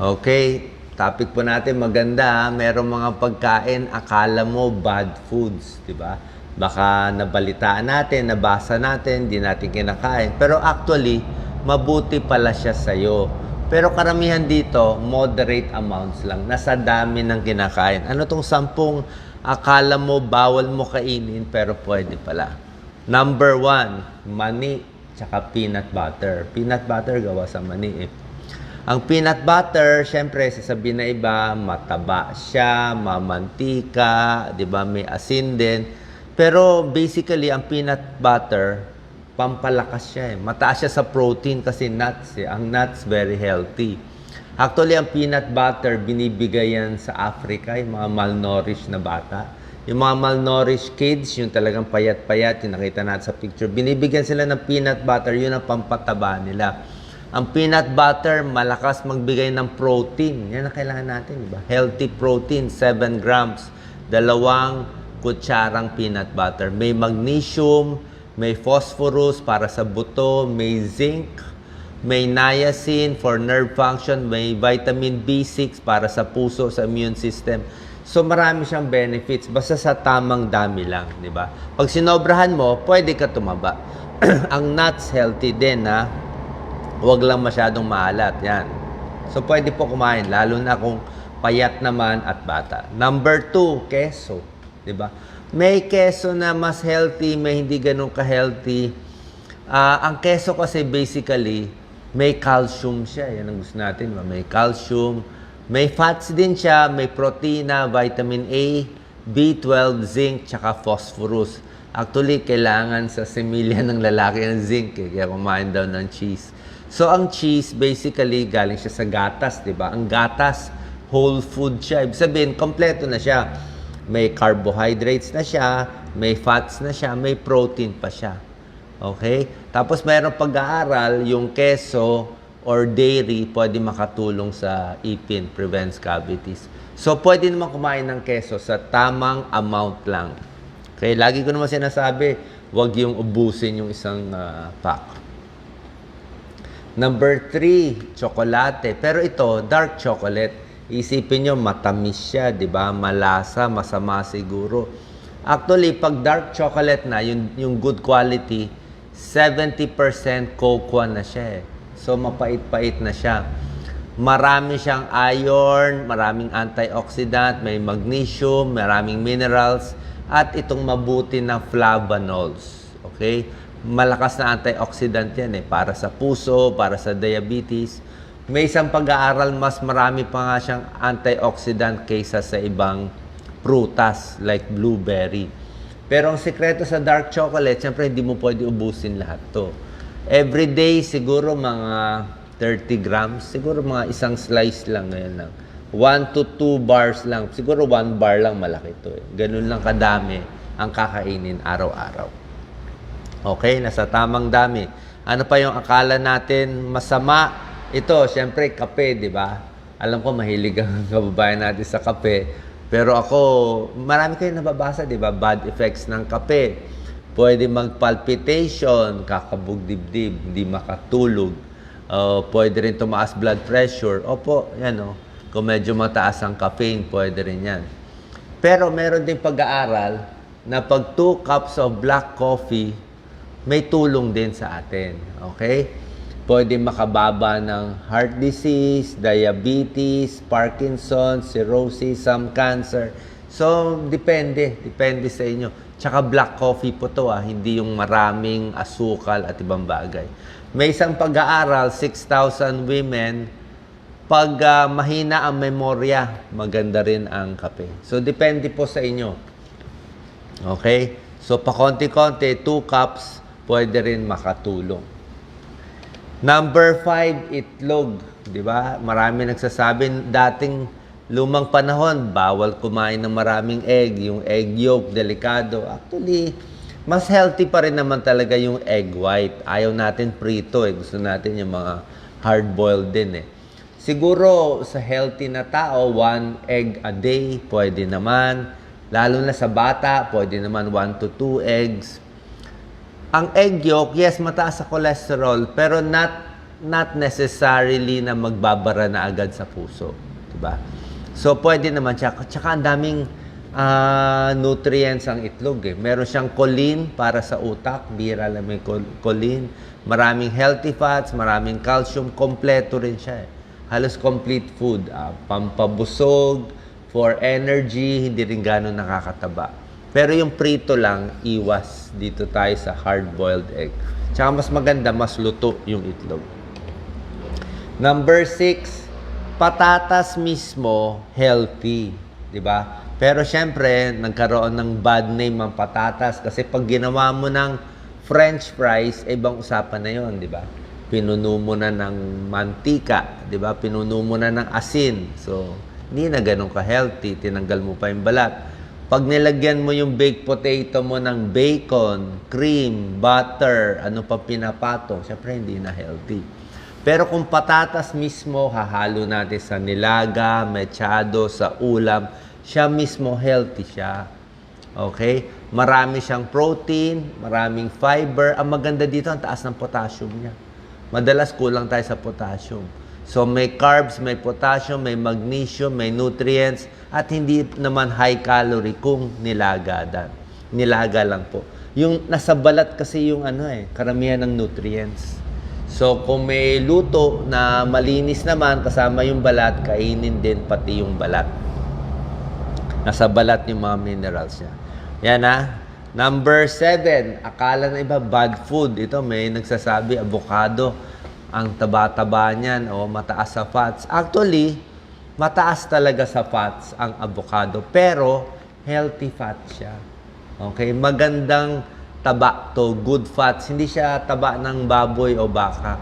Okay, topic po natin maganda. Merong mga pagkain, akala mo bad foods, di ba? Baka nabalitaan natin, nabasa natin, di natin kinakain. Pero actually, mabuti pala siya sa'yo. Pero karamihan dito, moderate amounts lang. Nasa dami ng kinakain. Ano tong 10 akala mo bawal mo kainin pero pwede pala? Number 1, mani, tsaka peanut butter. Peanut butter gawa sa mani eh. Ang peanut butter, syempre, sasabihin na iba, mataba siya, mamantika, di ba, may asin din. Pero basically, ang peanut butter, pampalakas siya eh. Mataas siya sa protein kasi nuts eh. Ang nuts, very healthy. Actually, ang peanut butter, binibigay yan sa Africa, yung mga malnourished na bata. Yung mga malnourished kids, yung talagang payat-payat, yung nakita natin sa picture, binibigyan sila ng peanut butter, yun ang pampataba nila. Ang peanut butter, malakas magbigay ng protein. Yan ang kailangan natin, diba? Healthy protein, 7 grams. 2 kutsarang peanut butter. May magnesium, may phosphorus para sa buto, may zinc, may niacin for nerve function, may vitamin B6 para sa puso, sa immune system. So marami siyang benefits, basta sa tamang dami lang, di ba? Pag sinobrahan mo, pwede ka tumaba. Ang nuts healthy din, ha? Huwag lang masyadong maalat. Yan. So, pwede po kumain. Lalo na kung payat naman at bata. Number 2, keso. Diba? May keso na mas healthy, may hindi ganun ka-healthy. Ang keso kasi basically, may calcium siya. Yan ang gusto natin. May calcium. May fats din siya. May protina, vitamin A, B12, zinc, tsaka phosphorus. Actually, kailangan sa semilya ng lalaki ng zinc. Kaya kumain daw ng cheese. So, ang cheese, basically, galing siya sa gatas, di ba? Ang gatas, whole food siya. Ibig sabihin, kompleto na siya. May carbohydrates na siya, may fats na siya, may protein pa siya. Okay? Tapos, mayroong pag-aaral, yung keso or dairy, pwede makatulong sa ipin, prevents cavities. So, pwede naman kumain ng keso sa tamang amount lang. Okay? Lagi ko naman sinasabi, huwag yung ubusin yung isang pack. Number 3, tsokolate. Pero ito, dark chocolate. Isipin nyo, matamis siya, di ba? Malasa, masama siguro. Actually, pag dark chocolate na, yung good quality, 70% cocoa na siya eh. So, mapait-pait na siya. Marami siyang iron, maraming antioxidant, may magnesium, maraming minerals, at itong mabuti na flavonols. Okay? Malakas na antioxidant yan eh, para sa puso, para sa diabetes. May isang pag-aaral, mas marami pa nga siyang antioxidant kaysa sa ibang prutas like blueberry. Pero ang sekreto sa dark chocolate, siyempre hindi mo pwede ubusin lahat to. Every day, siguro mga 30 grams, siguro mga isang slice lang, ngayon lang. 1 to 2 bars lang, siguro 1 bar lang malaki to eh. Ganun lang kadami ang kakainin araw-araw. Okay, nasa tamang dami. Ano pa yung akala natin masama? Ito, syempre, kape, di ba? Alam ko, mahilig ang kababayan natin sa kape. Pero ako, marami kayong nababasa, di ba? Bad effects ng kape. Pwede mag-palpitation, kakabugdibdib, hindi makatulog. Pwede rin tumaas blood pressure. Opo, yan o. Kung medyo mataas ang caffeine, pwede rin yan. Pero meron din pag-aaral na pag 2 cups of black coffee, may tulong din sa atin. Okay? Pwede makababa ng heart disease, diabetes, Parkinson's, cirrhosis, some cancer. So, depende. Depende sa inyo. Tsaka black coffee po to hindi yung maraming asukal at ibang bagay. May isang pag-aaral, 6,000 women, pag mahina ang memorya, maganda rin ang kape. So, depende po sa inyo. Okay? So, pakonti-konti, 2 cups, pwede rin makatulong. Number 5, itlog. Diba? Marami nagsasabi, dating lumang panahon, bawal kumain ng maraming egg. Yung egg yolk, delikado. Actually, mas healthy pa rin naman talaga yung egg white. Ayaw natin prito eh. Gusto natin yung mga hard-boiled din eh. Siguro, sa healthy na tao, 1 egg a day, pwede naman. Lalo na sa bata, pwede naman 1 to 2 eggs. Ang egg yolk, yes, mataas sa cholesterol, pero not not necessarily na magbabara na agad sa puso, 'di ba? So pwede naman siya. Tsaka ang daming nutrients ang itlog eh. Meron siyang choline para sa utak, bira lang may choline. Maraming healthy fats, maraming calcium, kompleto rin siya eh. Halos complete food, pampabusog, for energy, hindi rin gano'n nakakataba. Pero yung prito lang, iwas. Dito tayo sa hard-boiled egg. Tsaka mas maganda, mas luto yung itlog. Number 6, patatas mismo, healthy. Diba? Pero syempre, nagkaroon ng bad name ang patatas kasi pag ginawa mo ng French fries, ibang usapan na yon, diba? Pinuno mo na ng mantika, diba? Pinuno mo na ng asin. So, hindi na ganun ka-healthy. Tinanggal mo pa yung balat. Pag nilagyan mo yung baked potato mo ng bacon, cream, butter, ano pa pinapatong, syempre hindi na healthy. Pero kung patatas mismo, hahalo natin sa nilaga, mechado, sa ulam, siya mismo healthy siya. Okay? Marami siyang protein, maraming fiber. Ang maganda dito, ang taas ng potassium niya. Madalas kulang tayo sa potassium. So may carbs, may potassium, may magnesium, may nutrients, at hindi naman high calorie kung nilaga lang po. Yung nasa balat kasi yung karamihan ng nutrients. So kung may luto na malinis naman, kasama yung balat, kainin din pati yung balat. Nasa balat yung mga minerals niya. Yan Number 7, akala na iba, bad food. Ito may nagsasabi, avocado. Ang taba-taba niyan o mataas sa fats. Actually, mataas talaga sa fats ang avocado. Pero, healthy fat siya. Okay? Magandang taba to, good fats. Hindi siya taba ng baboy o baka.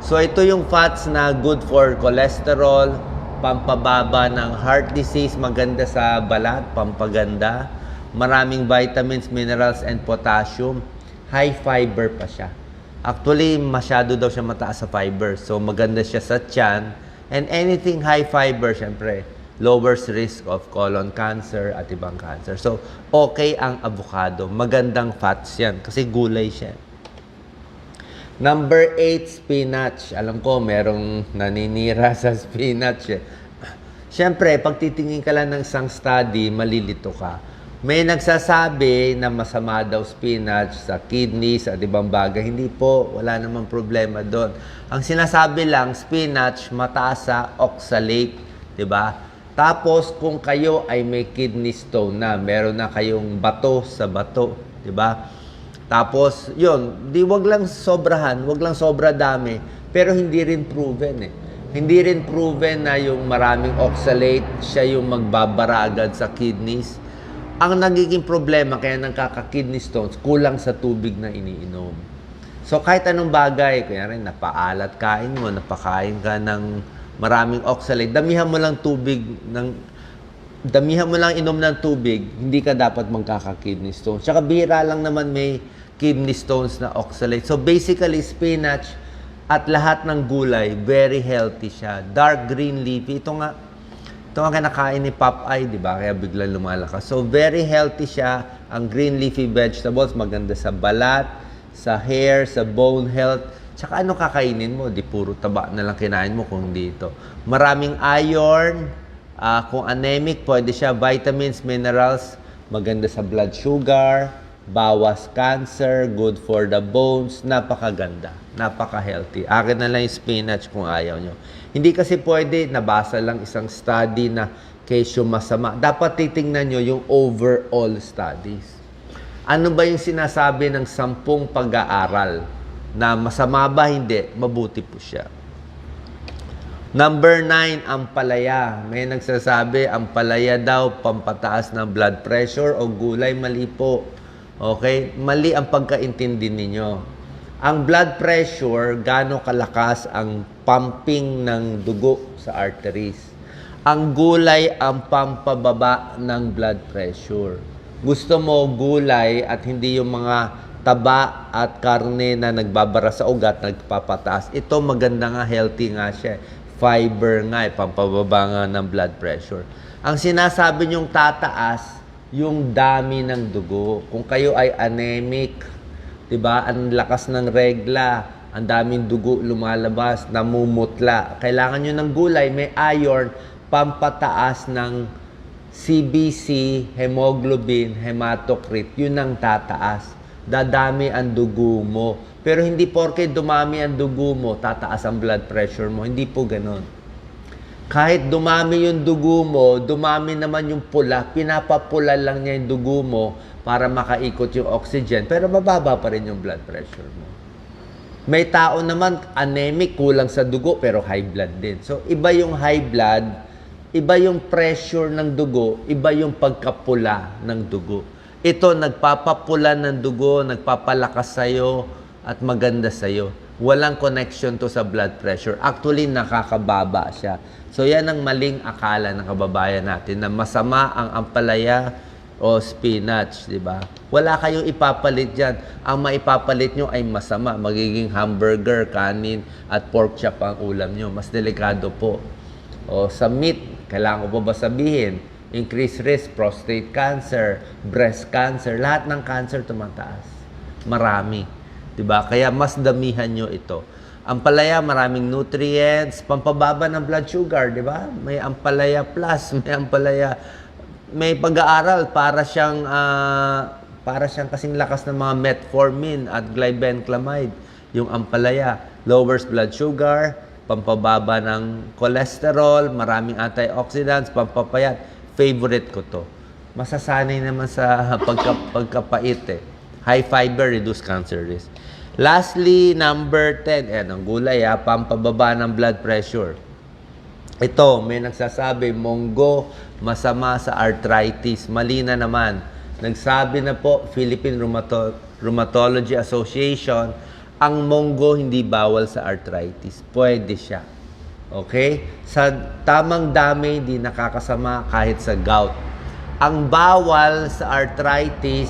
So, ito yung fats na good for cholesterol, pampababa ng heart disease, maganda sa balat, pampaganda. Maraming vitamins, minerals, and potassium. High fiber pa siya. Actually, masyado daw siya mataas sa fiber. So, maganda siya sa tiyan. And anything high fiber, syempre, lowers risk of colon cancer at ibang cancer. So, okay ang avocado. Magandang fats yan kasi gulay siya. Number 8, spinach. Alam ko, merong naninira sa spinach. Siyempre, pag titingin ka lang ng isang study, malilito ka. May nagsasabi na masama daw spinach sa kidneys at ibang bagay. Hindi po, wala namang problema doon. Ang sinasabi lang, spinach, mataas sa oxalate. Diba? Tapos, kung kayo ay may kidney stone na, meron na kayong bato sa bato. Diba? Tapos, yun, wag lang sobrahan, wag lang sobra dami, pero hindi rin proven eh. Hindi rin proven na yung maraming oxalate, siya yung magbabara agad sa kidneys. Ang nagiging problema kaya nagkaka-kidney stones, kulang sa tubig na iniinom. So kahit anong bagay, kaya rin napaalat kain mo, napakain ka ng maraming oxalate, damihan mo lang inom ng tubig, hindi ka dapat magkaka-kidney stones. Tsaka bihira lang naman may kidney stones na oxalate. So basically, spinach at lahat ng gulay, very healthy siya. Dark green leafy. Ito nga kinakain ni Popeye, di ba? Kaya biglang lumalakas. So very healthy siya. Ang green leafy vegetables, maganda sa balat, sa hair, sa bone health. Tsaka ano kakainin mo? Di puro taba na lang kinain mo kung dito. Maraming iron. Kung anemic, pwede siya. Vitamins, minerals, maganda sa blood sugar, bawas cancer, good for the bones, napakaganda, napaka-healthy. Akin na lang yung spinach kung ayaw nyo. Hindi kasi pwede, nabasa lang isang study na kesyo masama. Dapat titingnan nyo yung overall studies. Ano ba yung sinasabi ng 10 pag-aaral? Na masama ba? Hindi. Mabuti po siya. Number 9, ampalaya. May nagsasabi, ampalaya daw, pampataas ng blood pressure o gulay. Mali po. Okay? Mali ang pagkaintindi ninyo. Ang blood pressure, gaano kalakas ang pumping ng dugo sa arteries. Ang gulay ang pampababa ng blood pressure. Gusto mo gulay at hindi yung mga taba at karne na nagbabara sa ugat, nagpapataas. Ito maganda nga, healthy nga siya. Fiber nga, pampababa nga ng blood pressure. Ang sinasabi niyong tataas, yung dami ng dugo. Kung kayo ay anemic, diba, ang lakas ng regla, ang daming dugo lumalabas, namumutla. Kailangan nyo ng gulay, may iron, pampataas ng CBC, hemoglobin, hematocrit, yun ang tataas. Dadami ang dugo mo. Pero hindi porke dumami ang dugo mo, tataas ang blood pressure mo. Hindi po ganon. Kahit dumami yung dugo mo, dumami naman yung pula, pinapapula lang niya yung dugo mo para makaikot yung oxygen, pero mababa pa rin yung blood pressure mo. May tao naman, anemic, kulang sa dugo, pero high blood din. So, iba yung high blood, iba yung pressure ng dugo, iba yung pagkapula ng dugo. Ito, nagpapapula ng dugo, nagpapalakas sa'yo, at maganda sa'yo. Walang connection to sa blood pressure. Actually, nakakababa siya. So, yan ang maling akala ng kababayan natin na masama ang ampalaya o spinach, di ba? Wala kayong ipapalit dyan. Ang maipapalit nyo ay masama. Magiging hamburger, kanin, at pork chop ang ulam nyo. Mas delikado po. O sa meat, kailangan ko pa ba sabihin? Increased risk, prostate cancer, breast cancer, lahat ng cancer tumataas. Marami. Diba? Kaya mas damihan nyo ito. Ampalaya, maraming nutrients, pampababa ng blood sugar, di ba? May ampalaya plus, may ampalaya, may pag-aaral para siyang kasing lakas ng mga metformin at glibenclamide. Yung ampalaya, lowers blood sugar, pampababa ng cholesterol, maraming antioxidants, pampapayat. Favorite ko to. Masasanay naman sa pagkapait eh. High fiber, reduce cancer risk. Lastly, number 10, ang gulay pampababa ng blood pressure. Ito, may nagsasabi, monggo, masama sa arthritis. Mali na naman. Nagsabi na po, Philippine Rheumatology Association, ang monggo hindi bawal sa arthritis. Pwede siya. Okay? Sa tamang dami, hindi nakakasama kahit sa gout. Ang bawal sa arthritis,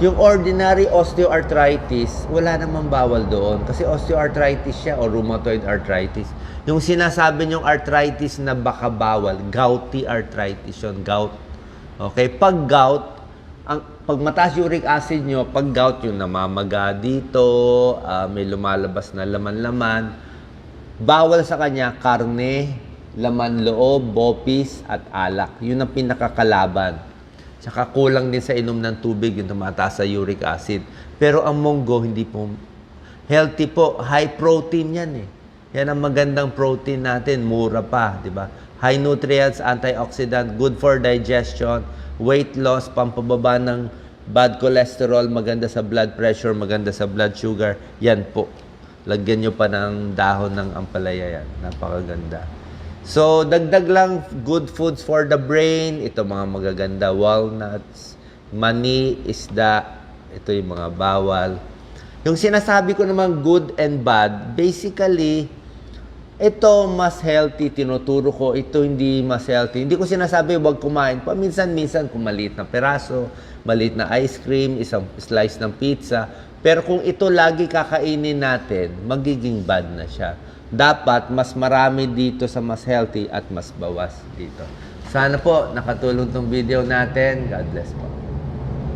yung ordinary osteoarthritis, wala namang bawal doon. Kasi osteoarthritis siya o rheumatoid arthritis. Yung sinasabi niyong arthritis na baka bawal, gouty arthritis yun, gout. Okay? Pag gout, pag mataas uric acid nyo, pag gout yung namamaga dito, may lumalabas na laman-laman, bawal sa kanya karne, laman loob, bopis, at alak. Yun ang pinakakalaban. Tsaka kulang din sa inom ng tubig yung tumataas sa uric acid. Pero ang monggo, hindi po healthy po. High protein yan eh. Yan ang magandang protein natin. Mura pa, di ba? High nutrients, antioxidant, good for digestion, weight loss, pampababa ng bad cholesterol, maganda sa blood pressure, maganda sa blood sugar. Yan po. Lagyan nyo pa ng dahon ng ampalaya yan. Napakaganda. So, dagdag lang, good foods for the brain. Ito mga magaganda, walnuts, mani, isda. Ito yung mga bawal. Yung sinasabi ko naman good and bad, basically, ito mas healthy, tinuturo ko. Ito hindi mas healthy. Hindi ko sinasabi huwag kumain. Paminsan-minsan kung maliit na peraso, maliit na ice cream, isang slice ng pizza. Pero kung ito lagi kakainin natin, magiging bad na siya. Dapat mas marami dito sa mas healthy at mas bawas dito. Sana po nakatulong tong video natin. God bless po.